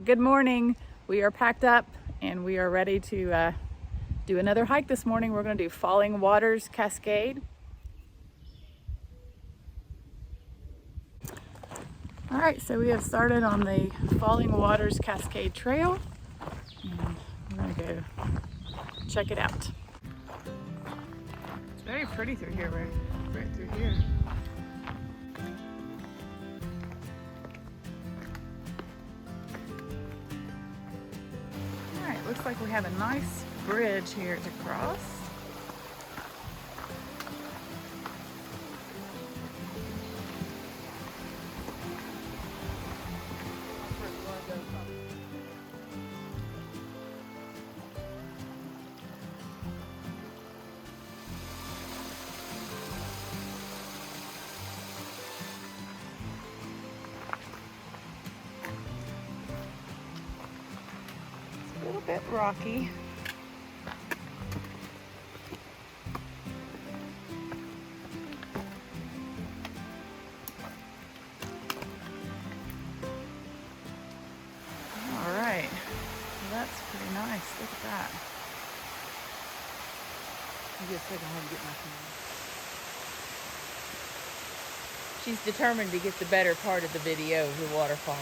Good morning. We are packed up and we are ready to do another hike this morning. We're going to do Fallingwater's Cascade. All right, so we have started on the Fallingwater's Cascade Trail and we're going to go check it out. It's very pretty through here, right through here. All right, looks like we have a nice bridge here to cross. A little bit rocky. All right, well, that's pretty nice. Look at that. I'm just thinking how to get my camera. She's determined to get the better part of the video of the waterfall.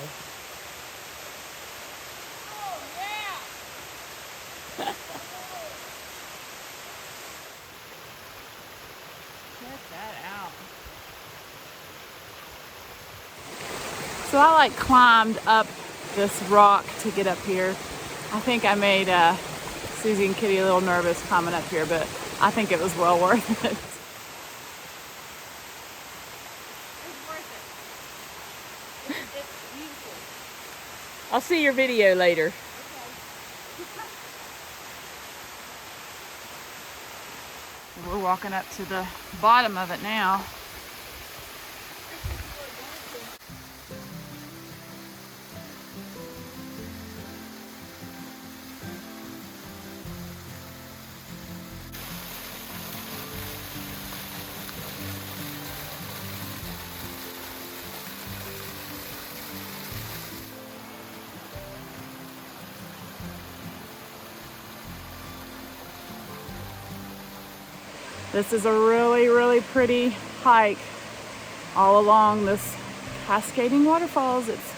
Check that out. So I like climbed up this rock to get up here. I think I made Susie and Kitty a little nervous climbing up here, but I think it was well worth it. It's worth it. It's beautiful. I'll see your video later. We're walking up to the bottom of it now. This is a really, really pretty hike all along this cascading waterfalls. It's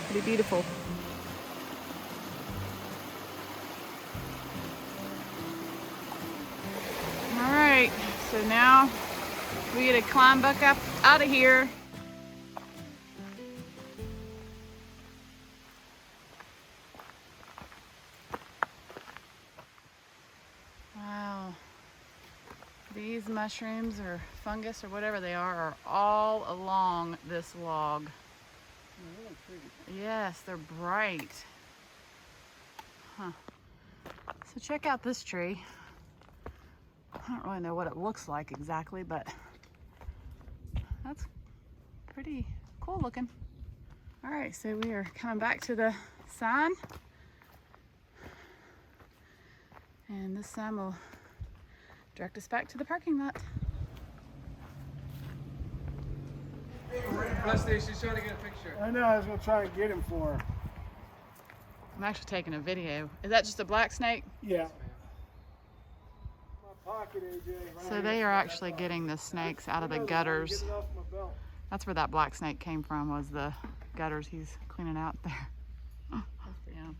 pretty beautiful. All right, so now we get to climb back up out of here. Wow. These mushrooms or fungus or whatever they are all along this log. Yes, they're bright. Huh. So check out this tree. I don't really know what it looks like exactly, but that's pretty cool looking. All right, so we are coming back to the sign. And this sign will direct us back to the parking lot. She's trying to get a picture. I know, I was going to try and get him for her. I'm actually taking a video. Is that just a black snake? Yeah. My pocket, AJ. Right So they are actually getting the snakes out of the gutters. Get it off my belt. That's where that black snake came from, was the gutters he's cleaning out there. Yeah.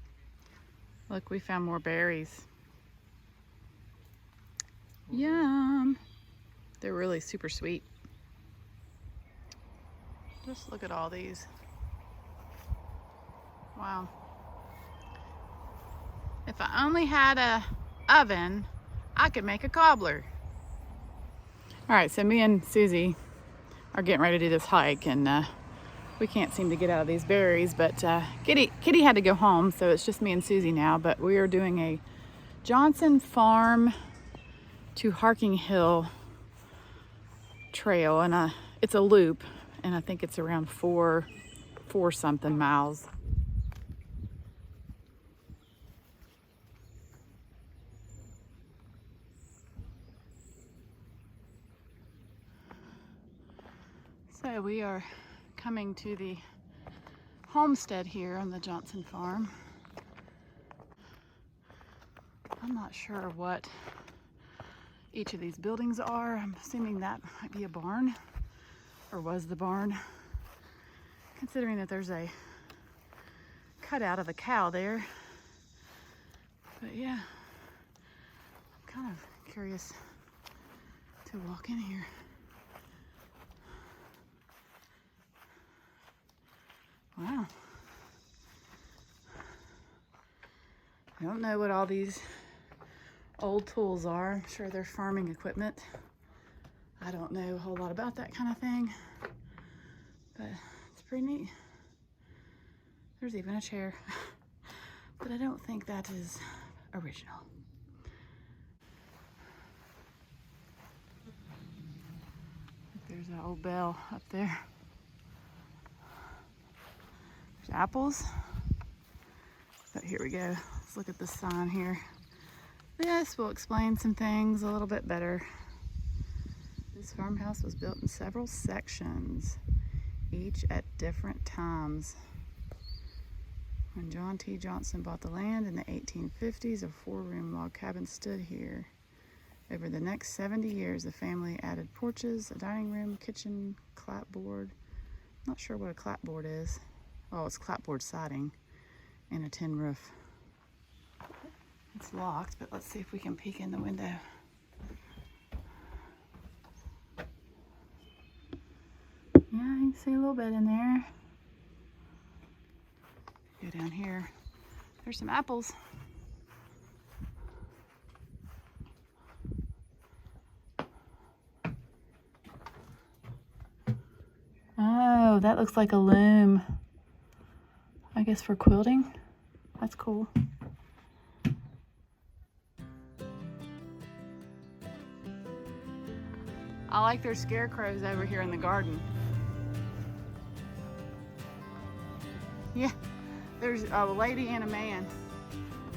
Look, we found more berries. Yum. They're really super sweet. Just look at all these. Wow. If I only had a oven, I could make a cobbler. All right, so me and Susie are getting ready to do this hike, and we can't seem to get out of these berries, but Kitty had to go home, so it's just me and Susie now. But we are doing a Johnson Farm to Harking Hill trail, and it's a loop, and I think it's around four something miles. So we are coming to the homestead here on the Johnson farm. I'm not sure what each of these buildings are. I'm assuming that might be a barn, or was the barn, considering that there's a cutout of a cow there. But yeah, I'm kind of curious to walk in here. Wow. I don't know what all these old tools are. I'm sure they're farming equipment. I don't know a whole lot about that kind of thing, but it's pretty neat. There's even a chair, but I don't think that is original. There's that old bell up there. There's apples. But here we go. Let's look at this sign here. This will explain some things a little bit better. This farmhouse was built in several sections, each at different times. When John T. Johnson bought the land in the 1850s, a 4-room log cabin stood here. Over the next 70 years, the family added porches, a dining room, kitchen, clapboard. Not sure what a clapboard is. Oh, it's clapboard siding and a tin roof. It's locked, but let's see if we can peek in the window. Yeah, you can see a little bit in there. Go down here. There's some apples. Oh, that looks like a loom. I guess for quilting. That's cool. I like their scarecrows over here in the garden. Yeah, there's a lady and a man.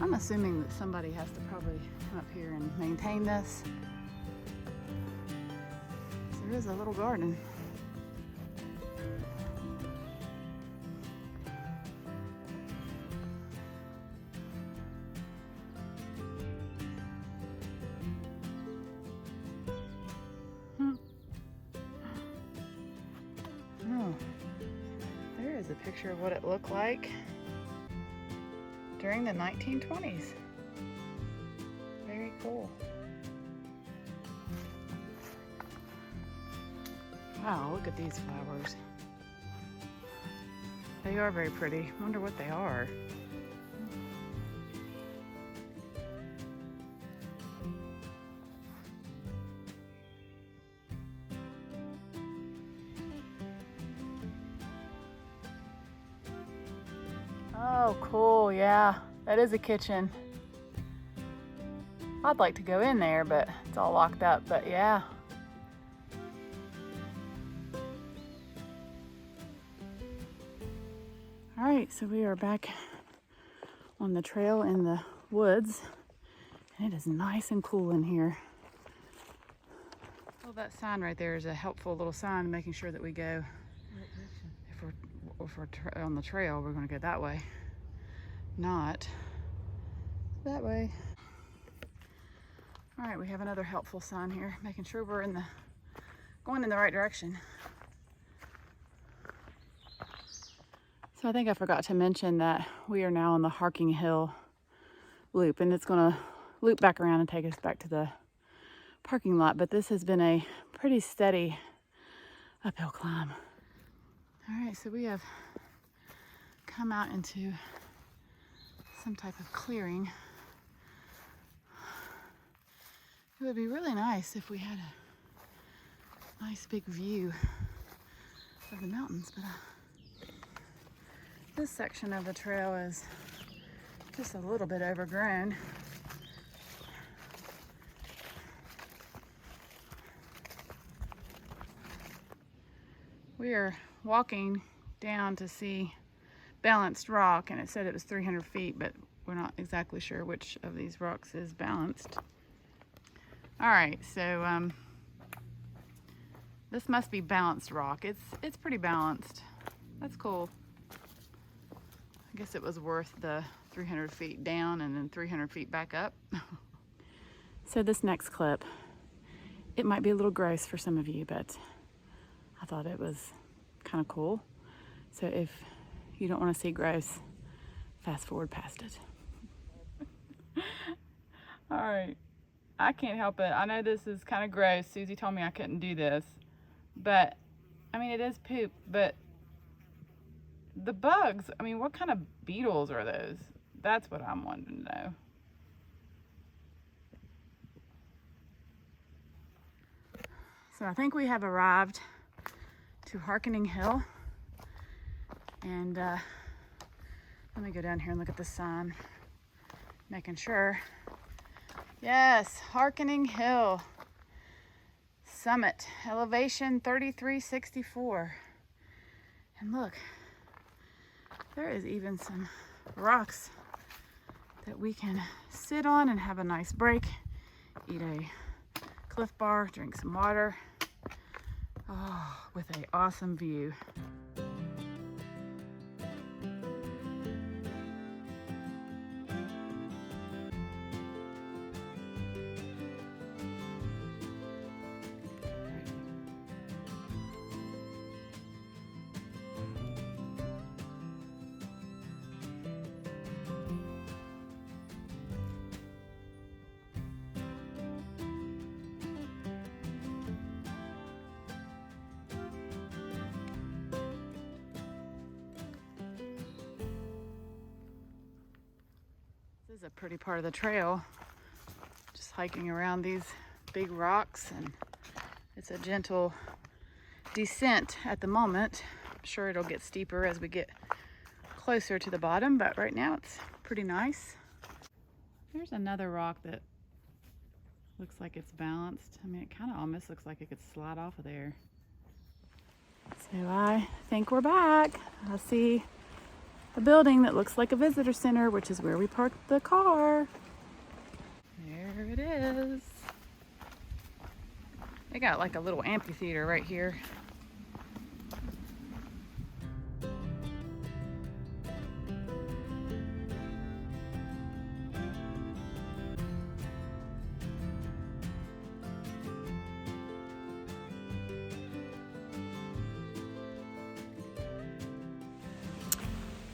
I'm assuming that somebody has to probably come up here and maintain this. There is a little garden. Oh, there is a picture of what it looked like during the 1920s. Very cool. Wow, look at these flowers. They are very pretty. I wonder what they are. Oh, cool, yeah. That is a kitchen. I'd like to go in there, but it's all locked up, but yeah. All right, so we are back on the trail in the woods, and it is nice and cool in here. Well, that sign right there is a helpful little sign making sure that we go. If we're on the trail, we're going to go that way, not that way. All right, we have another helpful sign here, making sure we're going in the right direction. So I think I forgot to mention that we are now on the Harking Hill loop, and it's going to loop back around and take us back to the parking lot, but this has been a pretty steady uphill climb. All right, so we have come out into some type of clearing. It would be really nice if we had a nice big view of the mountains, but this section of the trail is just a little bit overgrown. We are walking down to see balanced rock, and it said it was 300 feet, but we're not exactly sure which of these rocks is balanced. All right, so this must be balanced rock. It's pretty balanced. That's cool. I guess it was worth the 300 feet down and then 300 feet back up. So this next clip, it might be a little gross for some of you, but I thought it was kind of cool. So if you don't want to see gross, fast forward past it. All right, I can't help it. I know this is kind of gross. Susie told me I couldn't do this, but I mean, it is poop, but the bugs, I mean, what kind of beetles are those? That's what I'm wanting to know. So I think we have arrived to Harkening Hill. And let me go down here and look at the sign, making sure. Yes, Harkening Hill. Summit, elevation 3364. And look, there is even some rocks that we can sit on and have a nice break, eat a Cliff Bar, drink some water. Oh, with an awesome view. This is a pretty part of the trail, just hiking around these big rocks, and it's a gentle descent at the moment. I'm sure it'll get steeper as we get closer to the bottom, but right now it's pretty nice. There's another rock that looks like it's balanced. I mean, it kind of almost looks like it could slide off of there. So I think we're back. I see a building that looks like a visitor center, which is where we parked the car. There it is. They got like a little amphitheater right here.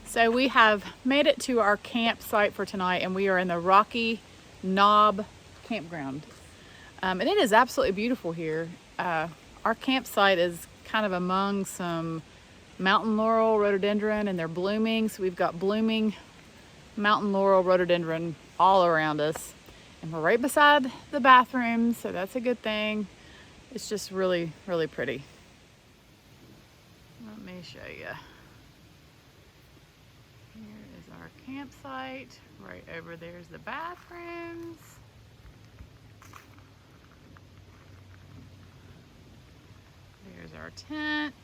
So we have made it to our campsite for tonight, and we are in the Rocky Knob Campground. And it is absolutely beautiful here. Our campsite is kind of among some mountain laurel, rhododendron, and they're blooming. So we've got blooming mountain laurel, rhododendron all around us. And we're right beside the bathroom, so that's a good thing. It's just really, really pretty. Let me show you. Here is our campsite. Right over there's the bathrooms. There's our tent.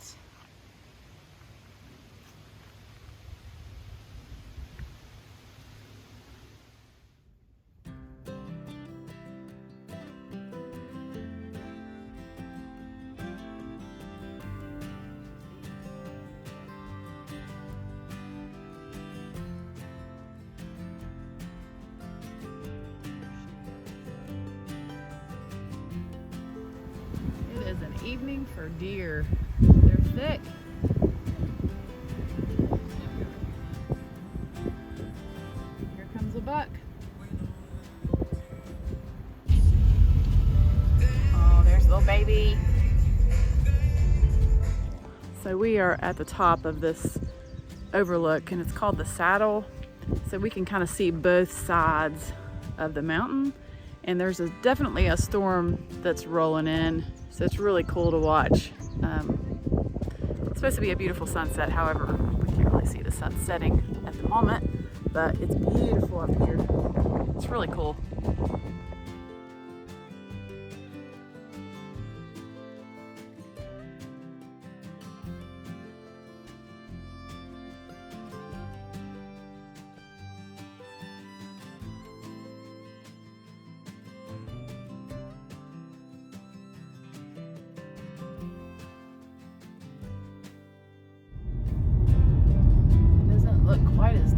It is an evening for deer. They're thick. Here comes a buck. Oh, there's little baby. So we are at the top of this overlook, and it's called the Saddle. So we can kind of see both sides of the mountain, and there's definitely a storm that's rolling in. So it's really cool to watch. It's supposed to be a beautiful sunset. However, we can't really see the sun setting at the moment, but it's beautiful up here. It's really cool. Quite as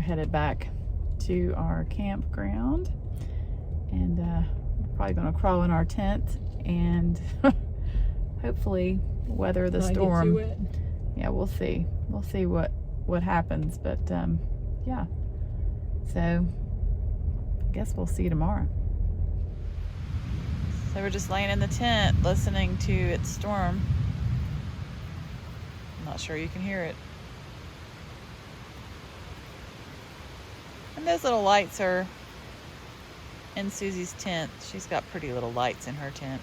headed back to our campground, and we're probably going to crawl in our tent and hopefully weather the storm. Yeah, we'll see. We'll see what happens, but yeah. So I guess we'll see you tomorrow. So we're just laying in the tent listening to it storm. I'm not sure you can hear it. And those little lights are in Susie's tent. She's got pretty little lights in her tent.